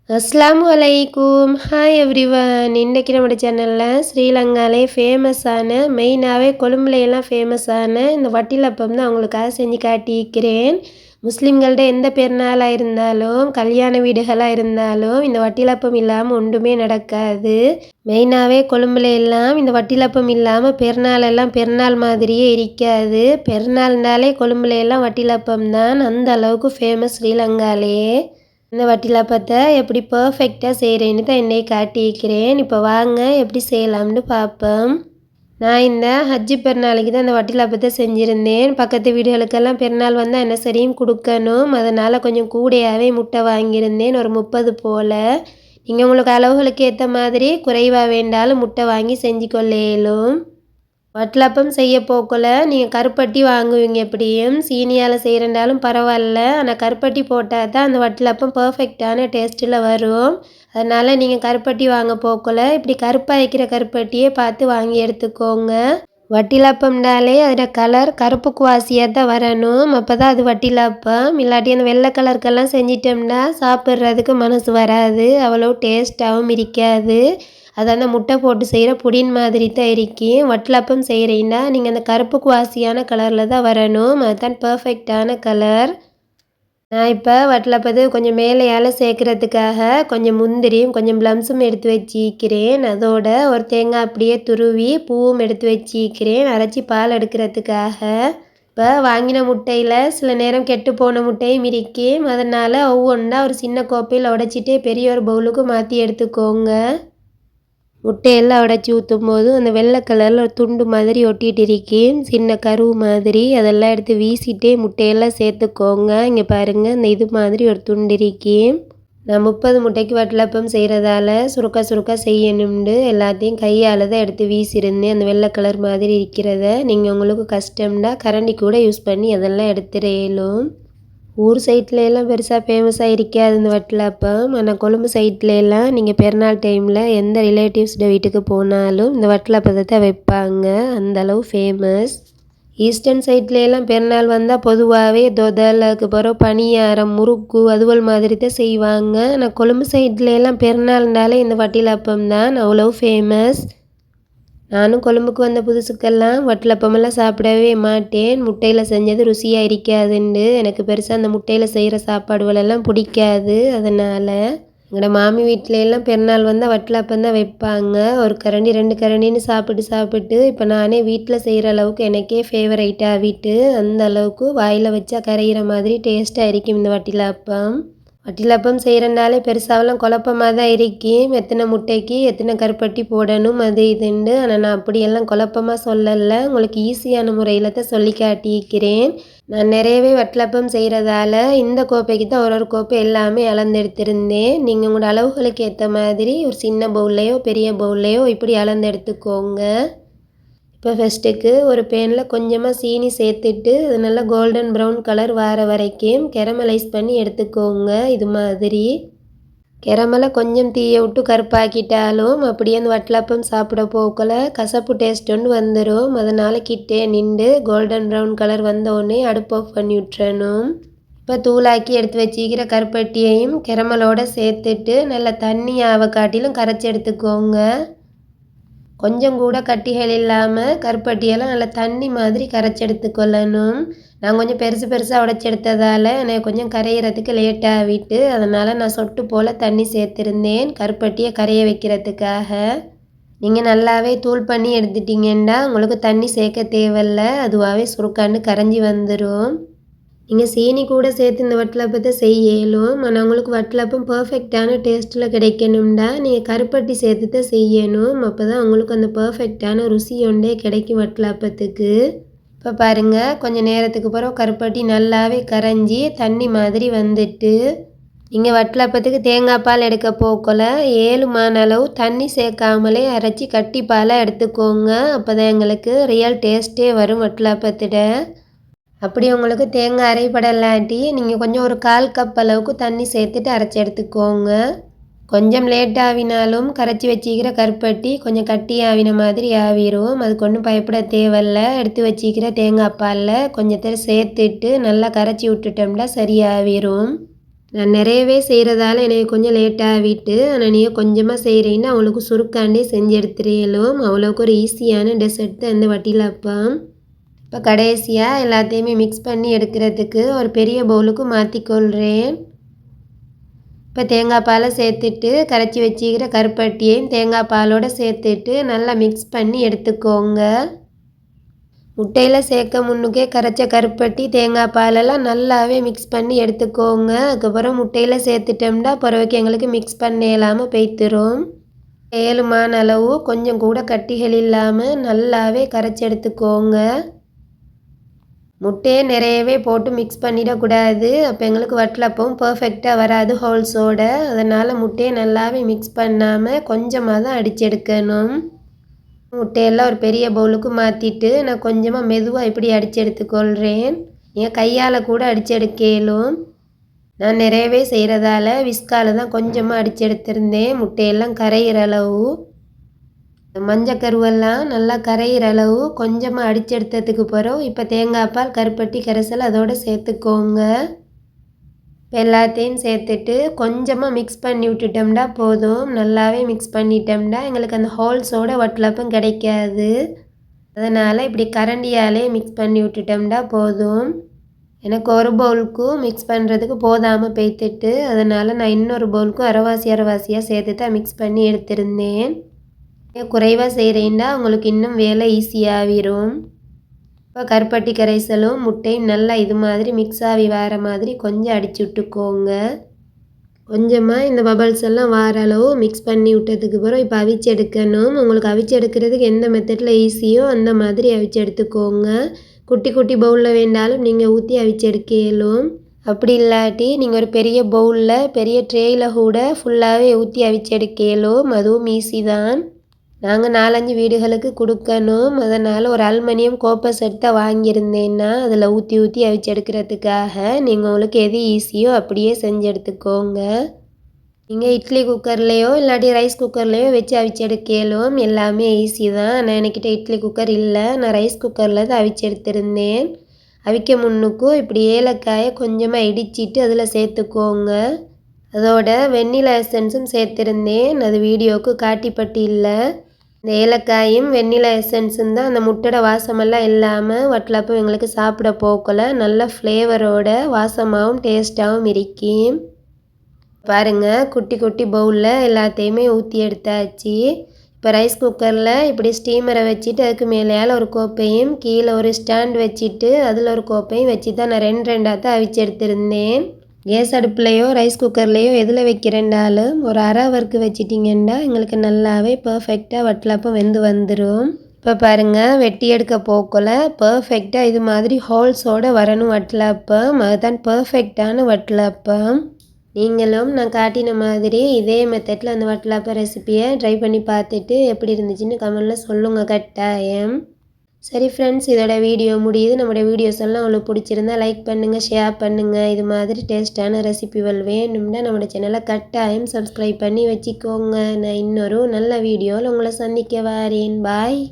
அஸ்ஸலாமு அலைக்கும். Hi everyone. இன்றைக்கி நம்முடைய சேனலில் ஸ்ரீலங்காலே ஃபேமஸான மெயினாகவே கொழும்புலையெல்லாம் ஃபேமஸான இந்த வட்டிலப்பம் தான் உங்களுக்காக செஞ்சு காட்டியிருக்கிறேன். முஸ்லீம்கள்ட்ட எந்த பெருநாளாக இருந்தாலும் கல்யாண வீடுகளாக இருந்தாலும் இந்த வட்டிலப்பம் இல்லாமல் ஒன்றுமே நடக்காது. மெயினாகவே கொழும்புலையெல்லாம் இந்த வட்டிலப்பம் இல்லாமல் பெருநாளெல்லாம் பெருநாள் மாதிரியே இருக்காது. பெருநாள்னாலே கொழும்புலையெல்லாம் வட்டிலப்பம் தான், அந்த அளவுக்கு ஃபேமஸ் ஸ்ரீலங்காலேயே. இந்த வட்டிலப்பத்தை எப்படி பர்ஃபெக்டாக செய்கிறேன்னு தான் இன்னைக்கு காட்டியிருக்கிறேன். இப்போ வாங்க எப்படி செய்யலாம்னு பார்ப்போம். நான் இந்த ஹஜ்ஜி பெருநாளைக்கு தான் இந்த வட்டிலப்பத்தை செஞ்சுருந்தேன். பக்கத்து வீடுகளுக்கெல்லாம் பெருநாள் வந்தால் என்ன சரியும் கொடுக்கணும், அதனால் கொஞ்சம் கூடையாகவே முட்டை வாங்கியிருந்தேன், ஒரு 30 போல். நீங்கள் உங்களுக்கு அளவுகளுக்கு ஏற்ற மாதிரி குறைவாக வேண்டாலும் முட்டை வாங்கி செஞ்சு கொள்ளையிலும். வட்டலப்பம் செய்ய போக்குள்ள நீங்கள் கருப்பட்டி வாங்குவீங்க, எப்படியும் சீனியால் செய்கிறண்டாலும் பரவாயில்ல, ஆனால் கருப்பட்டி போட்டால் தான் அந்த வட்டலப்பம் பர்ஃபெக்டான டேஸ்ட்டில் வரும். அதனால் நீங்கள் கருப்பட்டி வாங்க போக்குள்ள இப்படி கருப்பாக வைக்கிற கருப்பட்டியே பார்த்து வாங்கி எடுத்துக்கோங்க. வட்டிலப்பம்னாலே அதில் கலர் கருப்பு குவாசியாக தான் வரணும், அப்போ தான் அது வட்டிலப்பம். இல்லாட்டி அந்த வெள்ளை கலருக்கெல்லாம் செஞ்சிட்டோம்னா சாப்பிட்றதுக்கு மனசு வராது, அவ்வளோ டேஸ்ட்டாகவும் இருக்காது. அது அந்த முட்டை போட்டு செய்கிற புடின் மாதிரி தான் இருக்கும். வட்டலப்பம் செய்கிறீங்கன்னா நீங்கள் அந்த கருப்பு குவாசியான கலரில் தான் வரணும், அதுதான் பர்ஃபெக்டான கலர். நான் இப்போ வட்டலப்பத்துக்கு கொஞ்சம் மேலேயால் சேர்க்குறதுக்காக கொஞ்சம் முந்திரியும் கொஞ்சம் ப்ளம்ஸும் எடுத்து வச்சிக்கிறேன். அதோட ஒரு தேங்காய் அப்படியே துருவி பூவும் எடுத்து வச்சிக்கிறேன், அரைச்சி பால் எடுக்கிறதுக்காக. இப்போ வாங்கின முட்டையில் சில நேரம் கெட்டு போன முட்டையும் இருக்கும், அதனால் ஒவ்வொன்றா ஒரு சின்ன கோப்பையில் உடைச்சிட்டு பெரிய ஒரு பவுலுக்கு மாற்றி எடுத்துக்கோங்க. முட்டையெல்லாம் உடச்சி ஊற்றும் போது அந்த வெள்ளை கலரில் ஒரு துண்டு மாதிரி ஒட்டிகிட்டு இருக்கேன், சின்ன கருவு மாதிரி. அதெல்லாம் எடுத்து வீசிட்டே முட்டையெல்லாம் சேர்த்துக்கோங்க. இங்கே பாருங்கள், இந்த இது மாதிரி ஒரு துண்டு இருக்கேன். நான் 30 முட்டைக்கு வட்டலப்பம் செய்கிறதால சுருக்க சுருக்க செய்யணும்னு எல்லாத்தையும் கையால் தான் எடுத்து வீசியிருந்தேன், அந்த வெள்ளை கலர் மாதிரி இருக்கிறத. நீங்கள் உங்களுக்கு கஷ்டம்னா கரண்டி கூட யூஸ் பண்ணி அதெல்லாம் எடுத்துடலும். ஊர் சைட்லலாம் பெருசாக ஃபேமஸாக இருக்காது இந்த வட்டலப்பம், ஆனால் கொழும்பு சைட்லலாம் நீங்கள் பெருநாள் டைமில் எந்த ரிலேட்டிவ்ஸ்ட வீட்டுக்கு போனாலும் இந்த வட்டலப்பத்தை தான் வைப்பாங்க, அந்தளவு ஃபேமஸ். ஈஸ்டர்ன் சைட்லலாம் பெருநாள் வந்தால் பொதுவாகவே தொதல், அதுக்கப்புறம் பணியாரம், முறுக்கு அதுவல் மாதிரி தான் செய்வாங்க. ஆனால் கொழும்பு சைட்லலாம் பெருநாள்னாலே இந்த வட்டிலப்பம் தான் அவ்வளோ ஃபேமஸ். நானும் கொழும்புக்கு வந்த புதுசுக்கெல்லாம் வட்டலப்பமெல்லாம் சாப்பிடவே மாட்டேன், முட்டையில் செஞ்சது ருசியாக இருக்காதுண்டு. எனக்கு பெருசாக அந்த முட்டையில் செய்கிற சாப்பாடுகளெல்லாம் பிடிக்காது. அதனால் எங்களோட மாமி வீட்டிலலாம் பெருநாள் வந்தால் வட்டலப்பம் தான் வைப்பாங்க. ஒரு கரண்டி 2 கரண்டின்னு சாப்பிட்டு இப்போ நானே வீட்டில் செய்கிற அளவுக்கு எனக்கே ஃபேவரைட்டாக ஆகிட்டு, அந்த அளவுக்கு வாயில் வச்சா கரைகிற மாதிரி டேஸ்ட்டாக இருக்கும் இந்த வட்டிலப்பம். வட்டிலப்பம் செய்கிறனாலே பெருசாகலாம் குழப்பமாக தான் இருக்கும், எத்தனை முட்டைக்கு எத்தனை கருப்பட்டி போடணும் அது இதுண்டு. ஆனால் நான் அப்படியெல்லாம் குழப்பமாக சொல்லலை, உங்களுக்கு ஈஸியான முறையில் தான் சொல்லி காட்டியிருக்கிறேன். நான் நிறையவே வட்டலப்பம் செய்கிறதால இந்த கோப்பைக்கு தான் ஒரு கோப்பை எல்லாமே அளந்தெடுத்திருந்தேன். நீங்கள் உங்களோட அளவுகளுக்கு ஏற்ற மாதிரி ஒரு சின்ன பவுல்லையோ பெரிய பவுல்லையோ இப்படி அளந்தெடுத்துக்கோங்க. இப்போ ஃபஸ்ட்டுக்கு ஒரு பேனில் கொஞ்சமாக சீனி சேர்த்துட்டு அது நல்லா கோல்டன் ப்ரௌன் கலர் வர வரைக்கும் கெரமலைஸ் பண்ணி எடுத்துக்கோங்க. இது மாதிரி கெரமலை கொஞ்சம் தீயை விட்டு கருப்பாக்கிட்டாலும் அப்படியே அந்த வட்டலப்பம் சாப்பிட போக்கல கசப்பு டேஸ்ட் ஒன்று வந்துடும். அதனால் கிட்டே நின்று கோல்டன் ப்ரௌன் கலர் வந்தோடனே அடுப்பு ஆஃப் பண்ணி விட்டுறணும். இப்போ தூளாக்கி எடுத்து வச்சிக்கிற கருப்பட்டியையும் கெரமலோடு சேர்த்துட்டு நல்லா தண்ணியாவை காட்டிலும் கரைச்சி எடுத்துக்கோங்க. கொஞ்சம் கூட கட்டிகள் இல்லாமல் கருப்பட்டியெல்லாம் நல்லா தண்ணி மாதிரி கரைச்சி எடுத்துக்கொள்ளணும். நான் கொஞ்சம் பெருசு பெருசாக உடச்சி எடுத்ததால் எனக்கு கொஞ்சம் கரையிறதுக்கு லேட்டாகிட்டு, அதனால் நான் சொட்டு போல் தண்ணி சேர்த்துருந்தேன் கருப்பட்டியை கரைய வைக்கிறதுக்காக. நீங்கள் நல்லாவே தூள் பண்ணி எடுத்துட்டிங்கன்னா உங்களுக்கு தண்ணி சேர்க்க தேவையில்லை, அதுவாகவே சுருக்காண்டு கரைஞ்சி வந்துடும். நீங்கள் சீனி கூட சேர்த்து இந்த வட்டலப்பத்தை செய்ய இயலும், ஆனால் உங்களுக்கு வட்டலப்பம் பர்ஃபெக்டான டேஸ்ட்டில் கிடைக்கணும்னா நீங்கள் கருப்பட்டி சேர்த்து தான் செய்யணும், அப்போ தான் உங்களுக்கு அந்த பர்ஃபெக்டான ருசி ஒன்றே கிடைக்கும் வட்டலப்பத்துக்கு. இப்போ பாருங்கள், கொஞ்சம் நேரத்துக்கு பிறகு கருப்பட்டி நல்லாவே கரைஞ்சி தண்ணி மாதிரி வந்துட்டு, நீங்கள் வட்டலப்பத்துக்கு தேங்காய் பால் எடுக்க போக்கல 7 மான் அளவு தண்ணி சேர்க்காமலே அரைச்சி கட்டி பாலாக எடுத்துக்கோங்க, அப்போ தான் எங்களுக்கு ரியல் டேஸ்ட்டே வரும் வட்டலப்பத்திட. அப்படி உங்களுக்கு தேங்காய் அரைப்படலாட்டி நீங்கள் கொஞ்சம் ஒரு 1/4 கப் அளவுக்கு தண்ணி சேர்த்துட்டு அரைச்சி எடுத்துக்கோங்க. கொஞ்சம் லேட் ஆகினாலும் கரைச்சி வச்சிக்கிற கருப்பட்டி கொஞ்சம் கட்டி ஆவின மாதிரி ஆவிரும், அதுக்கு ஒன்றும் பயப்பட தேவையில்ல. எடுத்து வச்சிக்கிற தேங்காய் பாலில் கொஞ்சத்தை சேர்த்துட்டு நல்லா கரைச்சி விட்டுட்டோம்னா சரியாகிரும். நான் நிறையவே செய்கிறதால எனக்கு கொஞ்சம் லேட்டாகிட்டு, ஆனால் நீங்கள் கொஞ்சமாக செய்கிறீங்கன்னா அவங்களுக்கு சுருக்காண்டே செஞ்சு எடுத்துடலும். அவ்வளோக்கு ஒரு ஈஸியான டெசர்ட் தான் இந்த வட்டிலப்பம். இப்போ கடைசியாக எல்லாத்தையுமே மிக்ஸ் பண்ணி எடுக்கிறதுக்கு ஒரு பெரிய பவுலுக்கு மாற்றிக்கொள்கிறேன். இப்போ தேங்காய் பாலை சேர்த்துட்டு கரைச்சி வச்சுக்கிற கருப்பட்டியையும் தேங்காய் பாலோடு சேர்த்துட்டு நல்லா மிக்ஸ் பண்ணி எடுத்துக்கோங்க. முட்டையில் சேர்க்க முன்னுக்கே கரைச்ச கருப்பட்டி தேங்காய் பாலெல்லாம் நல்லாவே மிக்ஸ் பண்ணி எடுத்துக்கோங்க. அதுக்கப்புறம் முட்டையில் சேர்த்துட்டோம்னா பிறவைக்கு எங்களுக்கு மிக்ஸ் பண்ண இல்லாமல் போய்த்துரும். 7 மான் அளவு கொஞ்சம் கூட கட்டிகள் இல்லாமல் நல்லாவே கரைச்சி எடுத்துக்கோங்க. முட்டையை நிறையவே போட்டு மிக்ஸ் பண்ணிடக்கூடாது, அப்போ எங்களுக்கு வட்டலப்பவும் பர்ஃபெக்டாக வராது ஹோல்ஸோடு. அதனால் முட்டையை நல்லாவே மிக்ஸ் பண்ணாமல் கொஞ்சமாக தான் அடிச்செடுக்கணும். முட்டையெல்லாம் ஒரு பெரிய பவுலுக்கு மாற்றிட்டு நான் கொஞ்சமாக மெதுவாக இப்படி அடித்து எடுத்துக்கொள்கிறேன். என் கையால் கூட அடித்து எடுக்கலும். நான் நிறையவே செய்கிறதால விஸ்கால் தான் கொஞ்சமாக அடித்து எடுத்திருந்தேன். முட்டையெல்லாம் கரையிற அளவு, மஞ்சள் கருவெல்லாம் நல்லா கரையிற அளவு கொஞ்சமாக அடித்து எடுத்ததுக்கு பிறகு இப்போ தேங்காய் பால் கருப்பட்டி கரைசல் அதோடு சேர்த்துக்கோங்க. எல்லாத்தையும் சேர்த்துட்டு கொஞ்சமாக மிக்ஸ் பண்ணி விட்டுட்டோம்னா போதும். நல்லாவே மிக்ஸ் பண்ணிட்டோம்னா எங்களுக்கு அந்த ஹோல்ஸோட வட்டலப்பம் கிடைக்காது. அதனால் இப்படி கரண்டியாலே மிக்ஸ் பண்ணி விட்டுட்டோம்னா போதும். எனக்கு ஒரு பவுலுக்கு மிக்ஸ் பண்ணுறதுக்கு போதாமல் போய்த்துட்டு, அதனால் நான் இன்னொரு பவுலுக்கும் அரைவாசியாக சேர்த்து தான் மிக்ஸ் பண்ணி எடுத்திருந்தேன். குறைவாக செய்கிறேன்னா உங்களுக்கு இன்னும் வேலை ஈஸியாகிரும். இப்போ கருப்பட்டி கரைசலும் முட்டையும் நல்லா இது மாதிரி மிக்ஸ் ஆகி வர மாதிரி கொஞ்சம் அடிச்சு விட்டுக்கோங்க. கொஞ்சமாக இந்த பபல்ஸ் எல்லாம் வார அளவு மிக்ஸ் பண்ணி விட்டதுக்கு அப்புறம் இப்போ அவிச்சு எடுக்கணும். உங்களுக்கு அவிச்சு எடுக்கிறதுக்கு எந்த மெத்தடில் ஈஸியோ அந்த மாதிரி அவிச்சு எடுத்துக்கோங்க. குட்டி குட்டி பவுலில் வேண்டாலும் நீங்கள் ஊற்றி அவிச்சு எடுக்கலும். அப்படி இல்லாட்டி நீங்கள் ஒரு பெரிய பவுலில் பெரிய ட்ரேயில் கூட ஃபுல்லாகவே ஊற்றி அவிச்சு எடுக்கலும். அதுவும் ஈஸி தான். நாங்கள் 4-5 வீடுகளுக்கு கொடுக்கணும். அதனால் ஒரு அலுமினியம் கோப்பை செட்டை வாங்கியிருந்தேன்னா அதில் ஊற்றி ஊற்றி அவிச்சு எடுக்கிறதுக்காக. நீங்கள் உங்களுக்கு எது ஈஸியோ அப்படியே செஞ்சு எடுத்துக்கோங்க. நீங்கள் இட்லி குக்கர்லேயோ இல்லாட்டி ரைஸ் குக்கர்லேயோ வச்சு அவிச்சு எடுக்கலும். எல்லாமே ஈஸி தான். ஆனால் என்கிட்ட இட்லி குக்கர் இல்லை, நான் ரைஸ் குக்கரில் தான் அவிச்சு எடுத்திருந்தேன். அவிக்க முன்னுக்கும் இப்படி ஏலக்காயை கொஞ்சமாக இடிச்சிட்டு அதில் சேர்த்துக்கோங்க. அதோட வெண்ணிலா எசன்ஸும் சேர்த்துருந்தேன், அது வீடியோவுக்கு காட்டிப்பட்டு இல்லை. இந்த ஏலக்காயும் வெண்ணிலா எசன்ஸும் தான் அந்த முட்டோட வாசமெல்லாம் இல்லாமல் வட்டலப்பம் எங்களுக்கு சாப்பிட போக்கல நல்ல ஃப்ளேவரோட வாசமாகவும் டேஸ்ட்டாகவும் இருக்கும். பாருங்கள், குட்டி குட்டி பவுலில் எல்லாத்தையுமே ஊற்றி எடுத்தாச்சு. இப்போ ரைஸ் குக்கரில் இப்படி ஸ்டீமரை வச்சுட்டு அதுக்கு மேலேயால் ஒரு கோப்பையும் கீழே ஒரு ஸ்டாண்ட் வச்சுட்டு அதில் ஒரு கோப்பையும் வச்சு தான் நான் 2 தான் அவிச்சு எடுத்திருந்தேன். கேஸ் அடுப்புலையோ ரைஸ் குக்கர்லேயோ எதில் வைக்கிறேன்டாலும் ஒரு அரை ஹவருக்கு வச்சிட்டிங்கன்னா எங்களுக்கு நல்லாவே பர்ஃபெக்டாக வட்டலப்பம் வெந்து வந்துடும். இப்போ பாருங்கள், வெட்டி எடுக்க போக்கல பர்ஃபெக்டாக இது மாதிரி ஹோல்ஸோடு வரணும் வட்டலப்பம். அதுதான் பர்ஃபெக்டான வட்டலப்பம். நீங்களும் நான் காட்டின மாதிரி இதே மெத்தடில் அந்த வட்டலப்பம் ரெசிப்பியை ட்ரை பண்ணி பார்த்துட்டு எப்படி இருந்துச்சுன்னு கமெண்டில் சொல்லுங்கள் கட்டாயம். சரி ஃப்ரெண்ட்ஸ், இதோட வீடியோ முடியுது. நம்மளோட வீடியோஸ் எல்லாம் உங்களுக்கு பிடிச்சிருந்தா லைக் பண்ணுங்கள், ஷேர் பண்ணுங்கள். இது மாதிரி டேஸ்ட்டான ரெசிபிகள் வேணும்னா நம்மளோட சேனலை கட்டாயம் சப்ஸ்கிரைப் பண்ணி வச்சுக்கோங்க. நான் இன்னொரு நல்ல வீடியோவில் உங்களை சந்திக்க வரேன். பாய்.